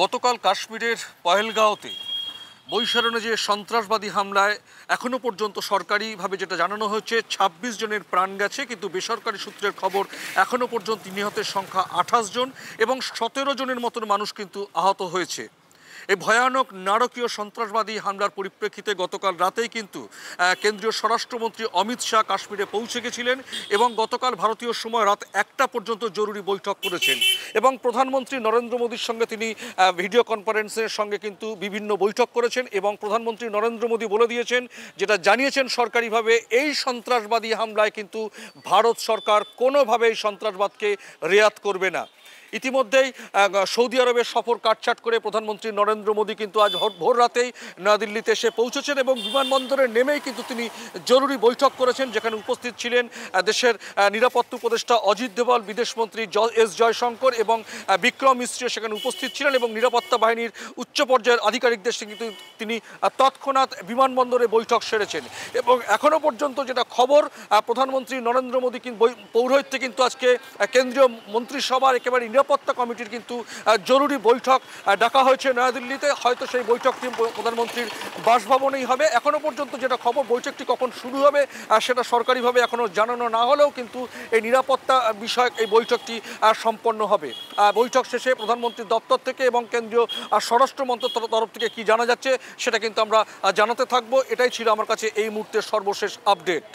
গতকাল কাশ্মীরের পহেলগাঁওতে বৈশারণে যে সন্ত্রাসবাদী হামলায় এখনও পর্যন্ত সরকারিভাবে যেটা জানানো হয়েছে ২৬ জনের প্রাণ গেছে, কিন্তু বেসরকারি সূত্রের খবর এখনও পর্যন্ত নিহতের সংখ্যা ২৮ জন এবং ১৭ জনের মতন মানুষ কিন্তু আহত হয়েছে। এই ভয়ানক নারকীয় সন্ত্রাসবাদী হামলার পরিপ্রেক্ষিতে গতকাল রাতেই কিন্তু কেন্দ্রীয় স্বরাষ্ট্রমন্ত্রী অমিত শাহ কাশ্মীরে পৌঁছে গেছিলেন এবং গতকাল ভারতীয় সময় রাত ১টা পর্যন্ত জরুরি বৈঠক করেছেন এবং প্রধানমন্ত্রী নরেন্দ্র মোদীর সঙ্গে তিনি ভিডিও কনফারেন্সের সঙ্গে কিন্তু বিভিন্ন বৈঠক করেছেন এবং প্রধানমন্ত্রী নরেন্দ্র মোদী বলে দিয়েছেন, যেটা জানিয়েছেন সরকারিভাবে, এই সন্ত্রাসবাদী হামলায় কিন্তু ভারত সরকার কোনোভাবেই সন্ত্রাসবাদকে রেয়াত করবে না। ইতিমধ্যেই সৌদি আরবের সফর কাটছাট করে প্রধানমন্ত্রী নরেন্দ্র মোদী কিন্তু আজ ভোর রাতেই নয়াদিল্লিতে এসে পৌঁছেছেন এবং বিমানবন্দরে নেমেই কিন্তু তিনি জরুরি বৈঠক করেছেন, যেখানে উপস্থিত ছিলেন দেশের নিরাপত্তা উপদেষ্টা অজিত দোভাল, বিদেশমন্ত্রী এস জয়শঙ্কর এবং বিক্রম মিশ্র সেখানে উপস্থিত ছিলেন এবং নিরাপত্তা বাহিনীর উচ্চ পর্যায়ের আধিকারিকদের সঙ্গে কিন্তু তিনি তৎক্ষণাৎ বিমানবন্দরে বৈঠক সেরেছেন। এবং এখনও পর্যন্ত যেটা খবর, প্রধানমন্ত্রী নরেন্দ্র মোদী পৌরোহিত্যে কিন্তু আজকে কেন্দ্রীয় মন্ত্রিসভার একেবারে নিরাপত্তা কমিটির কিন্তু জরুরি বৈঠক ডাকা হয়েছে নয়াদিল্লিতে। হয়তো সেই বৈঠকটি প্রধানমন্ত্রীর বাসভবনেই হবে। এখনও পর্যন্ত যেটা খবর, বৈঠকটি কখন শুরু হবে সেটা সরকারিভাবে এখনও জানানো না হলেও কিন্তু এই নিরাপত্তা বিষয়ক এই বৈঠকটি সম্পন্ন হবে। বৈঠক শেষে প্রধানমন্ত্রীর দপ্তর থেকে এবং কেন্দ্রীয় স্বরাষ্ট্র মন্ত্রকের তরফ থেকে কি জানা যাচ্ছে সেটা কিন্তু আমরা জানাতে থাকবো। এটাই ছিল আমার কাছে এই মুহূর্তের সর্বশেষ আপডেট।